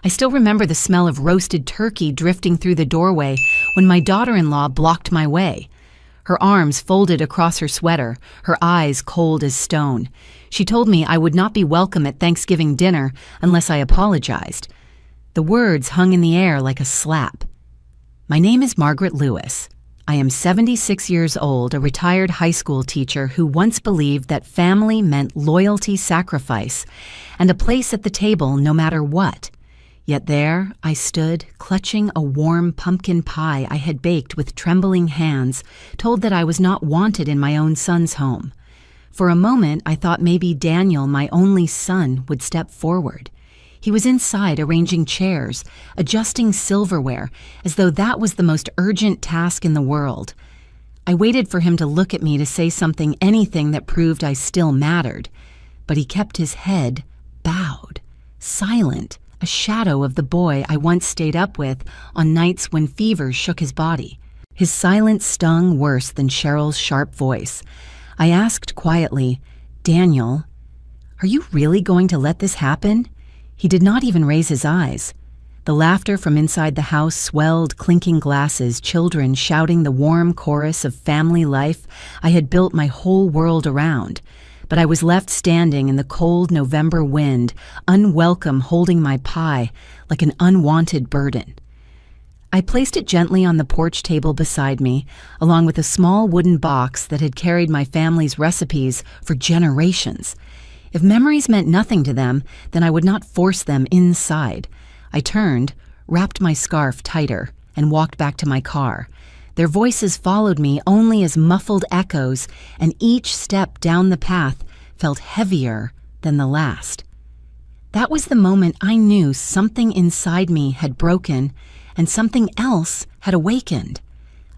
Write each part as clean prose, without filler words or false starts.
I still remember the smell of roasted turkey drifting through the doorway when my daughter-in-law blocked my way. Her arms folded across her sweater, her eyes cold as stone. She told me I would not be welcome at Thanksgiving dinner unless I apologized. The words hung in the air like a slap. My name is Margaret Lewis. I am 76 years old, a retired high school teacher who once believed that family meant loyalty, sacrifice, and a place at the table no matter what. Yet there I stood, clutching a warm pumpkin pie I had baked with trembling hands, told that I was not wanted in my own son's home. For a moment, I thought maybe Daniel, my only son, would step forward. He was inside arranging chairs, adjusting silverware, as though that was the most urgent task in the world. I waited for him to look at me to say something, anything that proved I still mattered. But he kept his head bowed, silent, a shadow of the boy I once stayed up with on nights when fever shook his body. His silence stung worse than Cheryl's sharp voice. I asked quietly, "Daniel, are you really going to let this happen?" He did not even raise his eyes. The laughter from inside the house swelled, clinking glasses, children shouting the warm chorus of family life I had built my whole world around. But I was left standing in the cold November wind, unwelcome, holding my pie like an unwanted burden. I placed it gently on the porch table beside me, along with a small wooden box that had carried my family's recipes for generations. If memories meant nothing to them, then I would not force them inside. I turned, wrapped my scarf tighter, and walked back to my car. Their voices followed me only as muffled echoes, and each step down the path felt heavier than the last. That was the moment I knew something inside me had broken and something else had awakened.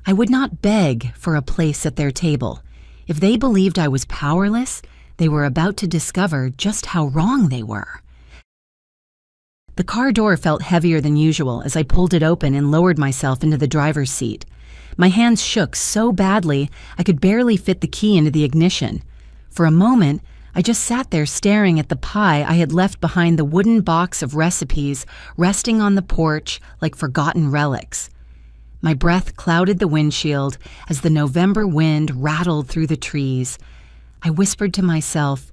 I would not beg for a place at their table. If they believed I was powerless, they were about to discover just how wrong they were. The car door felt heavier than usual as I pulled it open and lowered myself into the driver's seat. My hands shook so badly I could barely fit the key into the ignition. For a moment, I just sat there staring at the pie I had left behind the wooden box of recipes resting on the porch like forgotten relics. My breath clouded the windshield as the November wind rattled through the trees. I whispered to myself,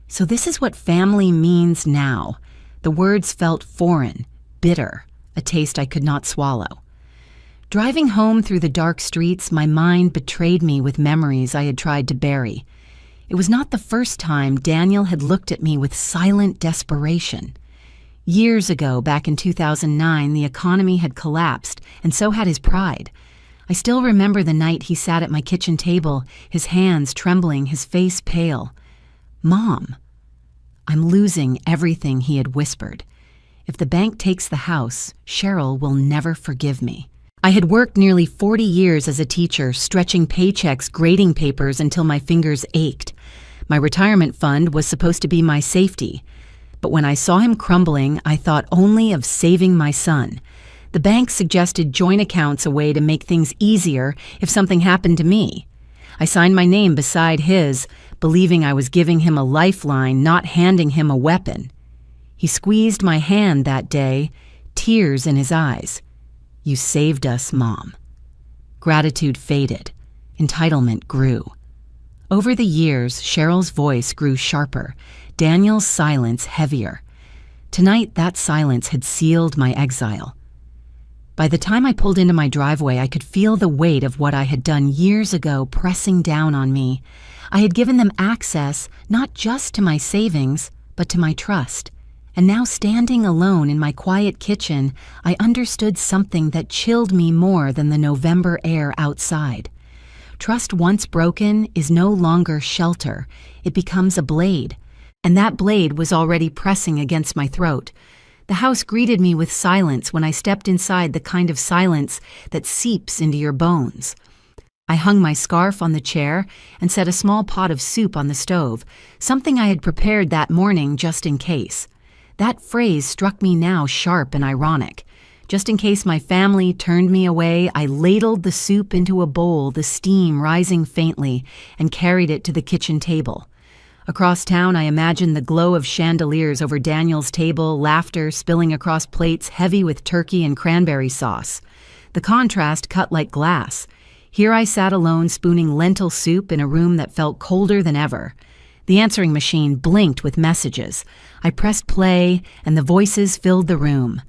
"So this is what family means now." The words felt foreign, bitter, a taste I could not swallow. Driving home through the dark streets, my mind betrayed me with memories I had tried to bury. It was not the first time Daniel had looked at me with silent desperation. Years ago, back in 2009, the economy had collapsed, and so had his pride. I still remember the night he sat at my kitchen table, his hands trembling, his face pale. "Mom, I'm losing everything," he had whispered. "If the bank takes the house, Cheryl will never forgive me." I had worked nearly 40 years as a teacher, stretching paychecks, grading papers until my fingers ached. My retirement fund was supposed to be my safety. But when I saw him crumbling, I thought only of saving my son. The bank suggested joint accounts, a way to make things easier if something happened to me. I signed my name beside his, believing I was giving him a lifeline, not handing him a weapon. He squeezed my hand that day, tears in his eyes. "You saved us, Mom." Gratitude faded. Entitlement grew. Over the years, Cheryl's voice grew sharper, Daniel's silence heavier. Tonight, that silence had sealed my exile. By the time I pulled into my driveway, I could feel the weight of what I had done years ago pressing down on me. I had given them access not just to my savings, but to my trust. And now, standing alone in my quiet kitchen, I understood something that chilled me more than the November air outside. Trust once broken is no longer shelter. It becomes a blade. And that blade was already pressing against my throat. The house greeted me with silence when I stepped inside, the kind of silence that seeps into your bones. I hung my scarf on the chair and set a small pot of soup on the stove, something I had prepared that morning just in case. That phrase struck me now sharp and ironic. Just in case my family turned me away, I ladled the soup into a bowl, the steam rising faintly, and carried it to the kitchen table. Across town, I imagined the glow of chandeliers over Daniel's table, laughter spilling across plates heavy with turkey and cranberry sauce. The contrast cut like glass. Here I sat alone spooning lentil soup in a room that felt colder than ever. The answering machine blinked with messages. I pressed play, and the voices filled the room.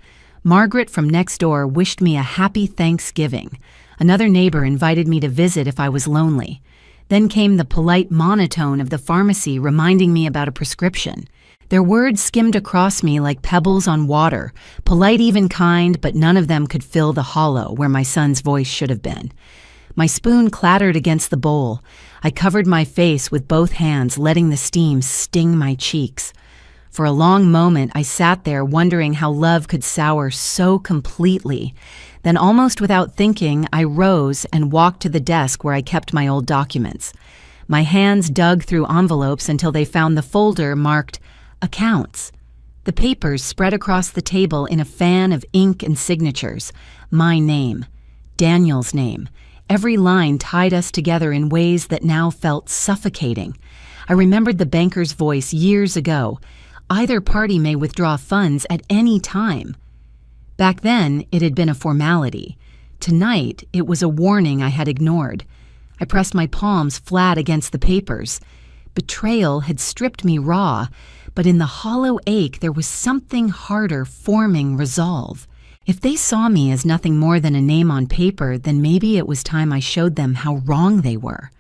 Margaret from next door wished me a happy Thanksgiving. Another neighbor invited me to visit if I was lonely. Then came the polite monotone of the pharmacy reminding me about a prescription. Their words skimmed across me like pebbles on water, polite, even kind, but none of them could fill the hollow where my son's voice should have been. My spoon clattered against the bowl. I covered my face with both hands, letting the steam sting my cheeks. For a long moment, I sat there wondering how love could sour so completely. Then, almost without thinking, I rose and walked to the desk where I kept my old documents. My hands dug through envelopes until they found the folder marked Accounts. The papers spread across the table in a fan of ink and signatures. My name, Daniel's name. Every line tied us together in ways that now felt suffocating. I remembered the banker's voice years ago. Either party may withdraw funds at any time. Back then, it had been a formality. Tonight, it was a warning I had ignored. I pressed my palms flat against the papers. Betrayal had stripped me raw, but in the hollow ache there was something harder forming resolve. If they saw me as nothing more than a name on paper, then maybe it was time I showed them how wrong they were.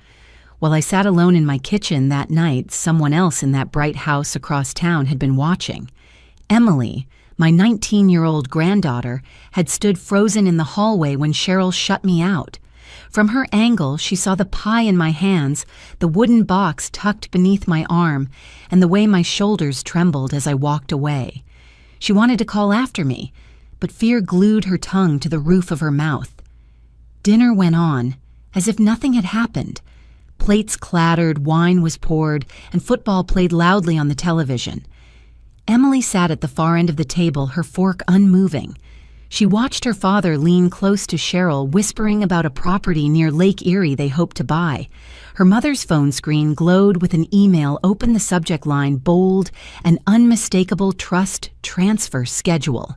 While I sat alone in my kitchen that night, someone else in that bright house across town had been watching. Emily, my 19-year-old granddaughter, had stood frozen in the hallway when Cheryl shut me out. From her angle, she saw the pie in my hands, the wooden box tucked beneath my arm, and the way my shoulders trembled as I walked away. She wanted to call after me, but fear glued her tongue to the roof of her mouth. Dinner went on, as if nothing had happened. Plates clattered, wine was poured, and football played loudly on the television. Emily sat at the far end of the table, her fork unmoving. She watched her father lean close to Cheryl, whispering about a property near Lake Erie they hoped to buy. Her mother's phone screen glowed with an email, opened the subject line, bold, an unmistakable trust transfer schedule.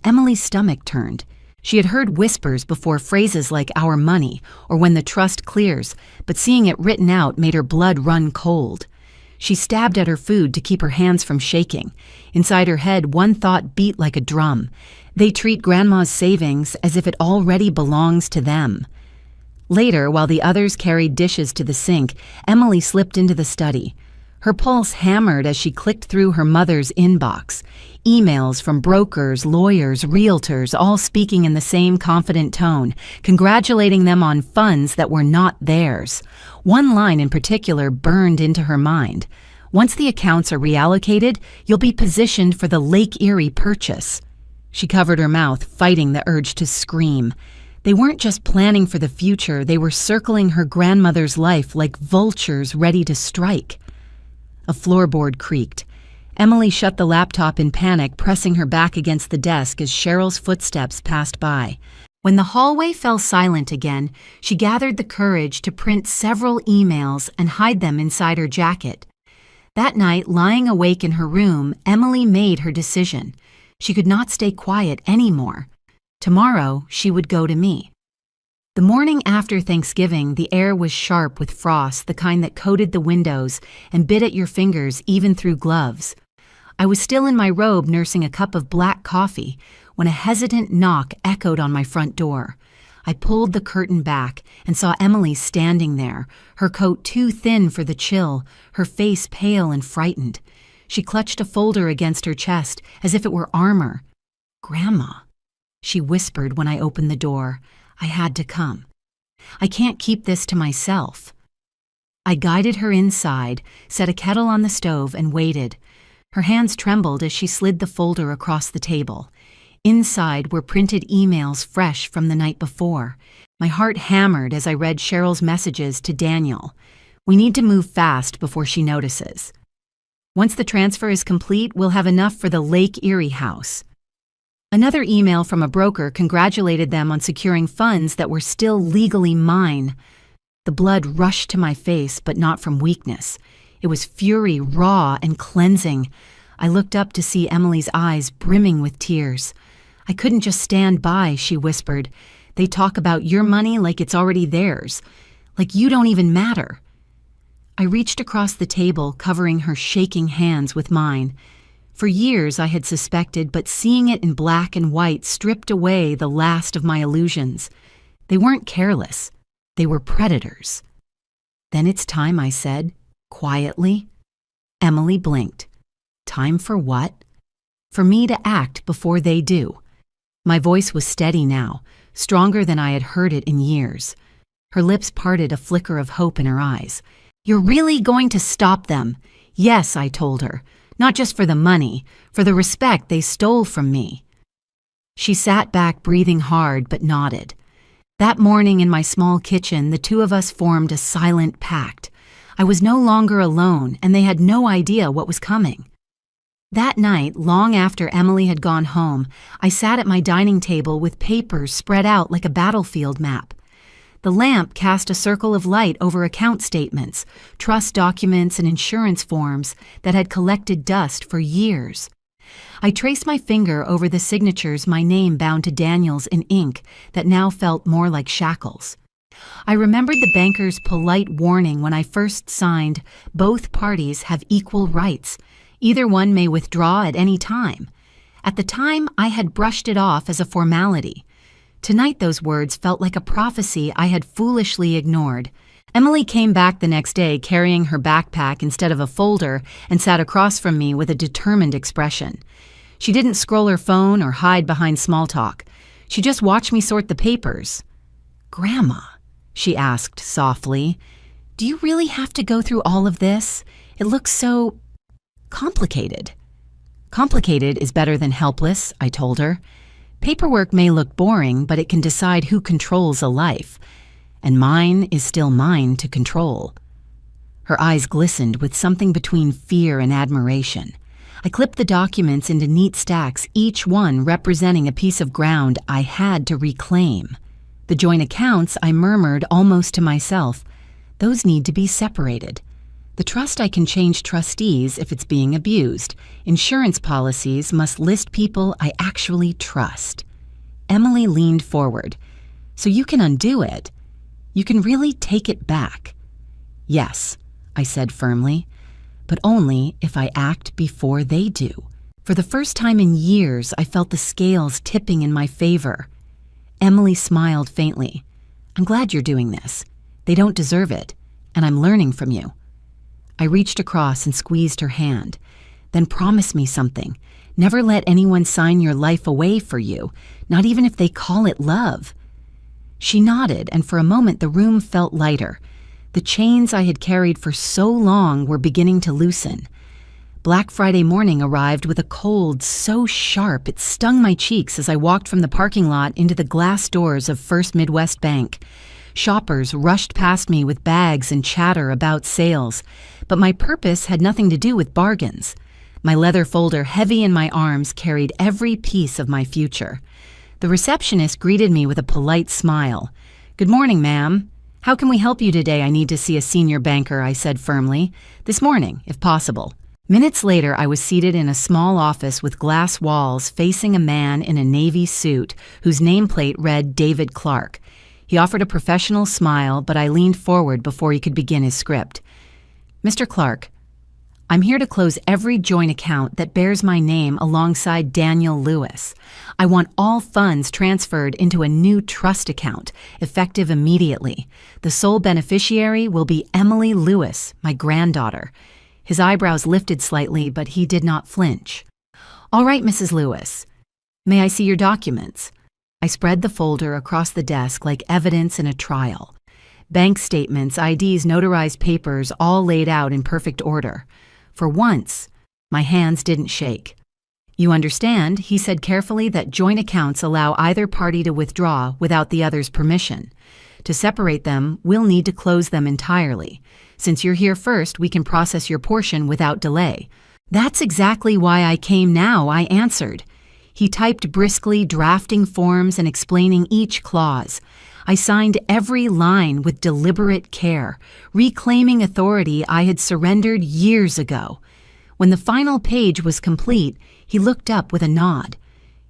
Emily's stomach turned. She had heard whispers before, phrases like "our money" or "when the trust clears," but seeing it written out made her blood run cold. She stabbed at her food to keep her hands from shaking. Inside her head, one thought beat like a drum. They treat Grandma's savings as if it already belongs to them. Later, while the others carried dishes to the sink, Emily slipped into the study. Her pulse hammered as she clicked through her mother's inbox. Emails from brokers, lawyers, realtors, all speaking in the same confident tone, congratulating them on funds that were not theirs. One line in particular burned into her mind. Once the accounts are reallocated, you'll be positioned for the Lake Erie purchase. She covered her mouth, fighting the urge to scream. They weren't just planning for the future, they were circling her grandmother's life like vultures ready to strike. A floorboard creaked. Emily shut the laptop in panic, pressing her back against the desk as Cheryl's footsteps passed by. When the hallway fell silent again, she gathered the courage to print several emails and hide them inside her jacket. That night, lying awake in her room, Emily made her decision. She could not stay quiet anymore. Tomorrow, she would go to me. The morning after Thanksgiving, the air was sharp with frost, the kind that coated the windows and bit at your fingers even through gloves. I was still in my robe nursing a cup of black coffee when a hesitant knock echoed on my front door. I pulled the curtain back and saw Emily standing there, her coat too thin for the chill, her face pale and frightened. She clutched a folder against her chest as if it were armor. "Grandma," she whispered when I opened the door. I had to come. I can't keep this to myself. I guided her inside, set a kettle on the stove, and waited. Her hands trembled as she slid the folder across the table. Inside were printed emails fresh from the night before. My heart hammered as I read Cheryl's messages to Daniel. "We need to move fast before she notices. Once the transfer is complete, we'll have enough for the Lake Erie house." Another email from a broker congratulated them on securing funds that were still legally mine. The blood rushed to my face, but not from weakness. It was fury, raw and cleansing. I looked up to see Emily's eyes brimming with tears. "I couldn't just stand by," she whispered. "They talk about your money like it's already theirs, like you don't even matter." I reached across the table, covering her shaking hands with mine. For years I had suspected, but seeing it in black and white stripped away the last of my illusions. They weren't careless. They were predators. "Then it's time," I said, quietly. Emily blinked. "Time for what?" "For me to act before they do." My voice was steady now, stronger than I had heard it in years. Her lips parted, a flicker of hope in her eyes. "You're really going to stop them?" "Yes," I told her. "Not just for the money, for the respect they stole from me." She sat back, breathing hard, but nodded. That morning in my small kitchen, the two of us formed a silent pact. I was no longer alone, and they had no idea what was coming. That night, long after Emily had gone home, I sat at my dining table with papers spread out like a battlefield map. The lamp cast a circle of light over account statements, trust documents, and insurance forms that had collected dust for years. I traced my finger over the signatures, my name bound to Daniel's in ink that now felt more like shackles. I remembered the banker's polite warning when I first signed, "Both parties have equal rights. Either one may withdraw at any time." At the time, I had brushed it off as a formality. Tonight those words felt like a prophecy I had foolishly ignored. Emily came back the next day carrying her backpack instead of a folder and sat across from me with a determined expression. She didn't scroll her phone or hide behind small talk. She just watched me sort the papers. "Grandma," she asked softly, "do you really have to go through all of this? It looks so complicated." "Complicated is better than helpless," I told her. "Paperwork may look boring, but it can decide who controls a life. And mine is still mine to control." Her eyes glistened with something between fear and admiration. I clipped the documents into neat stacks, each one representing a piece of ground I had to reclaim. The joint accounts, I murmured almost to myself, those need to be separated. The trust, I can change trustees if it's being abused. Insurance policies must list people I actually trust. Emily leaned forward. "So you can undo it? You can really take it back?" "Yes," I said firmly, "but only if I act before they do." For the first time in years, I felt the scales tipping in my favor. Emily smiled faintly. "I'm glad you're doing this. They don't deserve it, and I'm learning from you." I reached across and squeezed her hand. "Then promise me something. Never let anyone sign your life away for you, not even if they call it love." She nodded, and for a moment the room felt lighter. The chains I had carried for so long were beginning to loosen. Black Friday morning arrived with a cold so sharp it stung my cheeks as I walked from the parking lot into the glass doors of First Midwest Bank. Shoppers rushed past me with bags and chatter about sales, but my purpose had nothing to do with bargains. My leather folder, heavy in my arms, carried every piece of my future. The receptionist greeted me with a polite smile. "Good morning, ma'am. How can we help you today? I need to see a senior banker," I said firmly. "This morning, if possible." Minutes later, I was seated in a small office with glass walls facing a man in a navy suit whose nameplate read David Clark. He offered a professional smile, but I leaned forward before he could begin his script. "Mr. Clark, I'm here to close every joint account that bears my name alongside Daniel Lewis. I want all funds transferred into a new trust account, effective immediately. The sole beneficiary will be Emily Lewis, my granddaughter." His eyebrows lifted slightly, but he did not flinch. "All right, Mrs. Lewis. May I see your documents?" I spread the folder across the desk like evidence in a trial. Bank statements, IDs, notarized papers, all laid out in perfect order. For once, my hands didn't shake. "You understand," he said carefully, "that joint accounts allow either party to withdraw without the other's permission. To separate them, we'll need to close them entirely. Since you're here first, we can process your portion without delay." "That's exactly why I came now," I answered. He typed briskly, drafting forms and explaining each clause. I signed every line with deliberate care, reclaiming authority I had surrendered years ago. When the final page was complete, he looked up with a nod.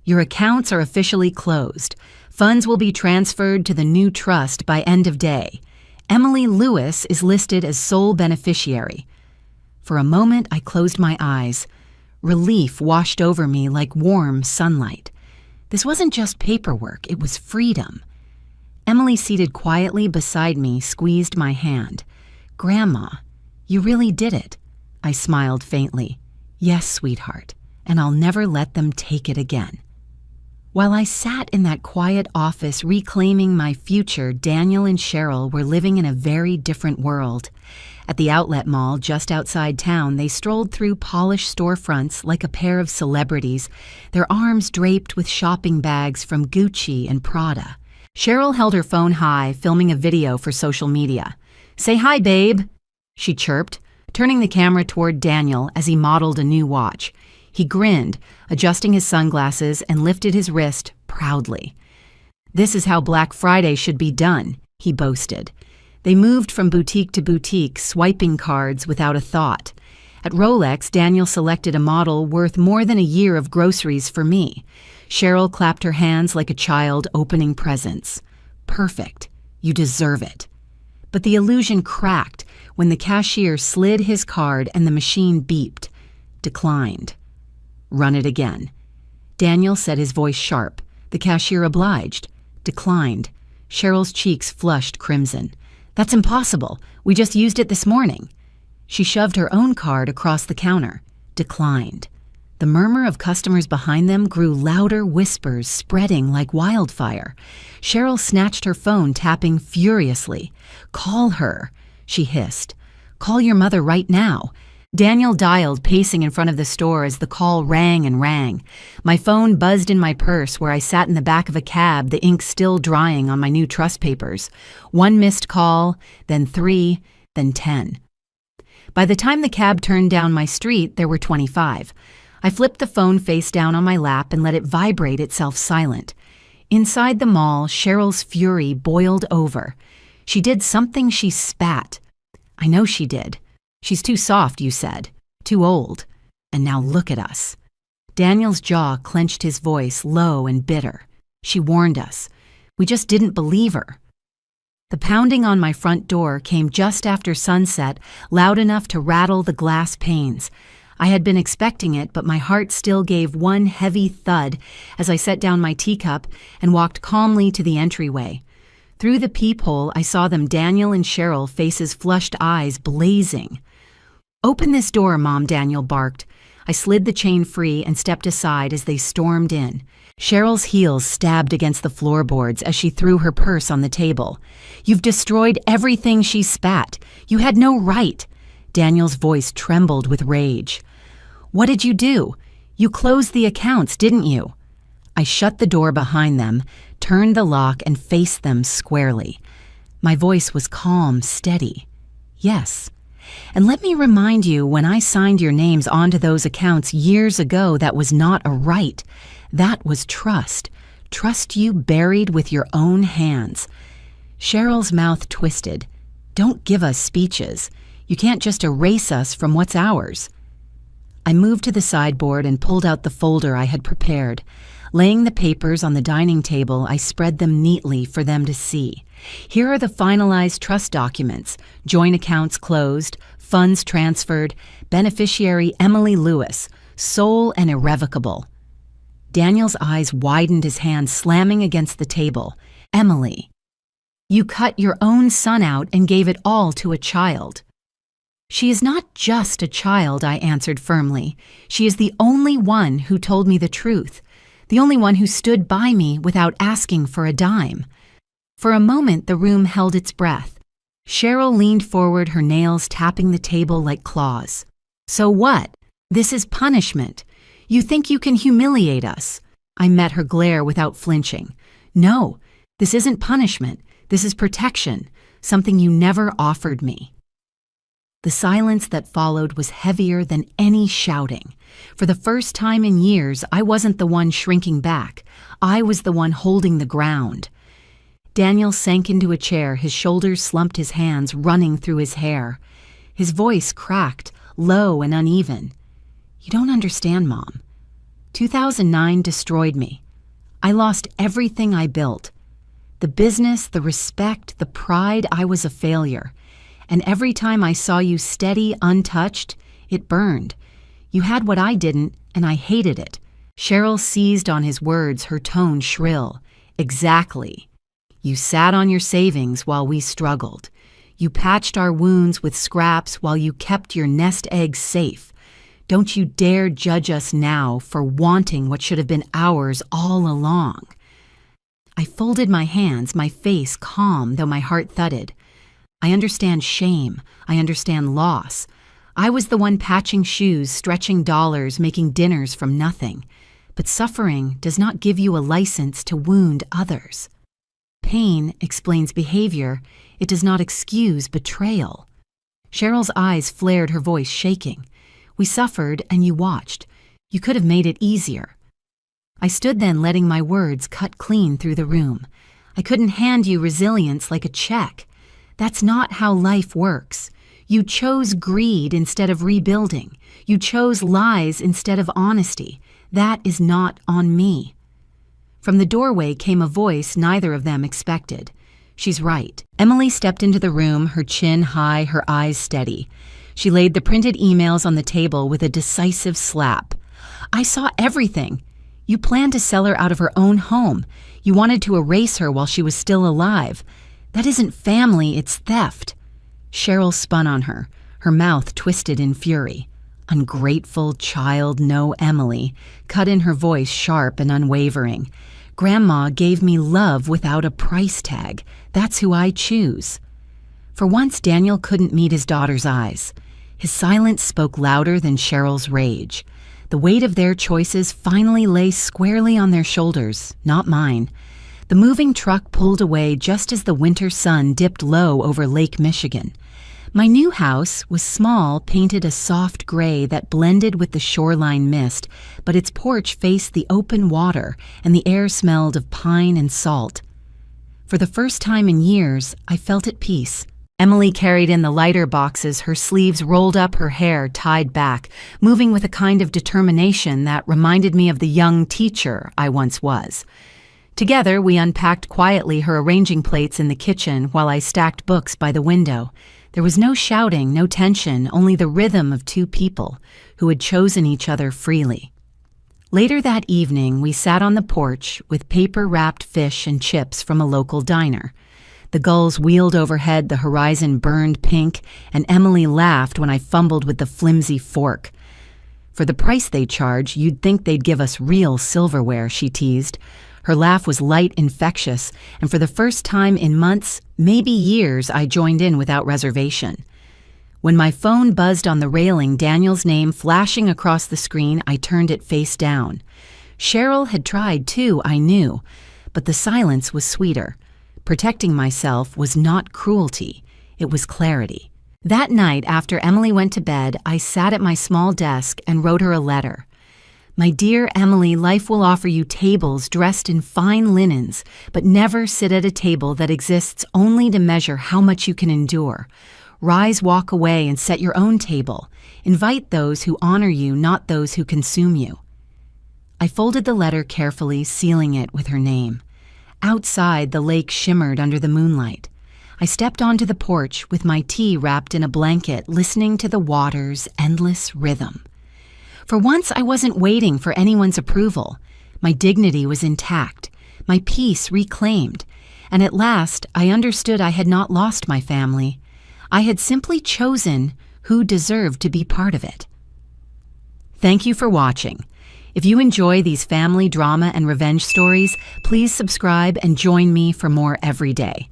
"Your accounts are officially closed. Funds will be transferred to the new trust by end of day. Emily Lewis is listed as sole beneficiary." For a moment, I closed my eyes. Relief washed over me like warm sunlight. This wasn't just paperwork, it was freedom. Emily, seated quietly beside me, squeezed my hand. "Grandma, you really did it." I smiled faintly. "Yes, sweetheart, and I'll never let them take it again." While I sat in that quiet office reclaiming my future, Daniel and Cheryl were living in a very different world. At the outlet mall just outside town, they strolled through polished storefronts like a pair of celebrities, their arms draped with shopping bags from Gucci and Prada. Cheryl held her phone high, filming a video for social media. "Say hi, babe," she chirped, turning the camera toward Daniel as he modeled a new watch. He grinned, adjusting his sunglasses, and lifted his wrist proudly. "This is how Black Friday should be done," he boasted. They moved from boutique to boutique, swiping cards without a thought. At Rolex, Daniel selected a model worth more than a year of groceries for me. Cheryl clapped her hands like a child opening presents. "Perfect. You deserve it." But the illusion cracked when the cashier slid his card and the machine beeped. "Declined." "Run it again." Daniel said, his voice sharp. The cashier obliged. "Declined." Cheryl's cheeks flushed crimson. "That's impossible. We just used it this morning." She shoved her own card across the counter. "Declined." The murmur of customers behind them grew louder whispers, spreading like wildfire. Cheryl snatched her phone, tapping furiously. "Call her," she hissed. "Call your mother right now." Daniel dialed, pacing in front of the store as the call rang and rang. My phone buzzed in my purse where I sat in the back of a cab, the ink still drying on my new trust papers. One missed call, then 3, then 10. By the time the cab turned down my street, there were 25. I flipped the phone face down on my lap and let it vibrate itself silent. Inside the mall, Cheryl's fury boiled over. She did something. She spat. "I know she did. She's too soft, you said. Too old. And now look at us." Daniel's jaw clenched, his voice low and bitter. "She warned us. We just didn't believe her." The pounding on my front door came just after sunset, loud enough to rattle the glass panes. I had been expecting it, but my heart still gave one heavy thud as I set down my teacup and walked calmly to the entryway. Through the peephole, I saw them, Daniel and Cheryl, faces flushed, eyes blazing. "Open this door, Mom," Daniel barked. I slid the chain free and stepped aside as they stormed in. Cheryl's heels stabbed against the floorboards as she threw her purse on the table. "You've destroyed everything," she spat. "You had no right." Daniel's voice trembled with rage. "What did you do? You closed the accounts, didn't you?" I shut the door behind them, turned the lock, and faced them squarely. My voice was calm, steady. "Yes. And let me remind you, when I signed your names onto those accounts years ago, that was not a right. That was trust. Trust you buried with your own hands." Cheryl's mouth twisted. "Don't give us speeches. You can't just erase us from what's ours." I moved to the sideboard and pulled out the folder I had prepared. Laying the papers on the dining table, I spread them neatly for them to see. Here are the finalized trust documents: joint accounts closed, funds transferred, beneficiary Emily Lewis, sole and irrevocable. Daniel's eyes widened, his hand slamming against the table. "Emily, you cut your own son out and gave it all to a child." "She is not just a child," I answered firmly. "She is the only one who told me the truth. The only one who stood by me without asking for a dime." For a moment, the room held its breath. Cheryl leaned forward, her nails tapping the table like claws. "So what? This is punishment. You think you can humiliate us?" I met her glare without flinching. "No, this isn't punishment. This is protection, something you never offered me." The silence that followed was heavier than any shouting. For the first time in years, I wasn't the one shrinking back. I was the one holding the ground. Daniel sank into a chair, his shoulders slumped, his hands running through his hair. His voice cracked, low and uneven. "You don't understand, Mom. 2009 destroyed me. I lost everything I built. The business, the respect, the pride. I was a failure. And every time I saw you steady, untouched, it burned. You had what I didn't, and I hated it." Cheryl seized on his words, her tone shrill. "Exactly. You sat on your savings while we struggled. You patched our wounds with scraps while you kept your nest eggs safe. Don't you dare judge us now for wanting what should have been ours all along." I folded my hands, my face calm, though my heart thudded. I understand shame. I understand loss. I was the one patching shoes, stretching dollars, making dinners from nothing. But suffering does not give you a license to wound others. Pain explains behavior. It does not excuse betrayal. Cheryl's eyes flared, her voice shaking. "We suffered, and you watched. You could have made it easier." I stood then, letting my words cut clean through the room. "I couldn't hand you resilience like a check. That's not how life works. You chose greed instead of rebuilding. You chose lies instead of honesty. That is not on me." From the doorway came a voice neither of them expected. "She's right." Emily stepped into the room, her chin high, her eyes steady. She laid the printed emails on the table with a decisive slap. "I saw everything. You planned to sell her out of her own home. You wanted to erase her while she was still alive. That isn't family, it's theft." Cheryl spun on her, her mouth twisted in fury. "Ungrateful child, no, Emily," cut in her voice sharp and unwavering. "Grandma gave me love without a price tag. That's who I choose." For once, Daniel couldn't meet his daughter's eyes. His silence spoke louder than Cheryl's rage. The weight of their choices finally lay squarely on their shoulders, not mine. The moving truck pulled away just as the winter sun dipped low over Lake Michigan. My new house was small, painted a soft gray that blended with the shoreline mist, but its porch faced the open water and the air smelled of pine and salt. For the first time in years, I felt at peace. Emily carried in the lighter boxes, her sleeves rolled up, her hair tied back, moving with a kind of determination that reminded me of the young teacher I once was. Together, we unpacked quietly, her arranging plates in the kitchen while I stacked books by the window. There was no shouting, no tension, only the rhythm of two people who had chosen each other freely. Later that evening, we sat on the porch with paper-wrapped fish and chips from a local diner. The gulls wheeled overhead, the horizon burned pink, and Emily laughed when I fumbled with the flimsy fork. "For the price they charge, you'd think they'd give us real silverware," she teased. Her laugh was light, infectious, and for the first time in months, maybe years, I joined in without reservation. When my phone buzzed on the railing, Daniel's name flashing across the screen, I turned it face down. Cheryl had tried too, I knew, but the silence was sweeter. Protecting myself was not cruelty, it was clarity. That night, after Emily went to bed, I sat at my small desk and wrote her a letter. "My dear Emily, life will offer you tables dressed in fine linens, but never sit at a table that exists only to measure how much you can endure. Rise, walk away, and set your own table. Invite those who honor you, not those who consume you." I folded the letter carefully, sealing it with her name. Outside, the lake shimmered under the moonlight. I stepped onto the porch with my tea wrapped in a blanket, listening to the water's endless rhythm. For once, I wasn't waiting for anyone's approval. My dignity was intact, my peace reclaimed, and at last I understood I had not lost my family. I had simply chosen who deserved to be part of it. Thank you for watching. If you enjoy these family drama and revenge stories, please subscribe and join me for more every day.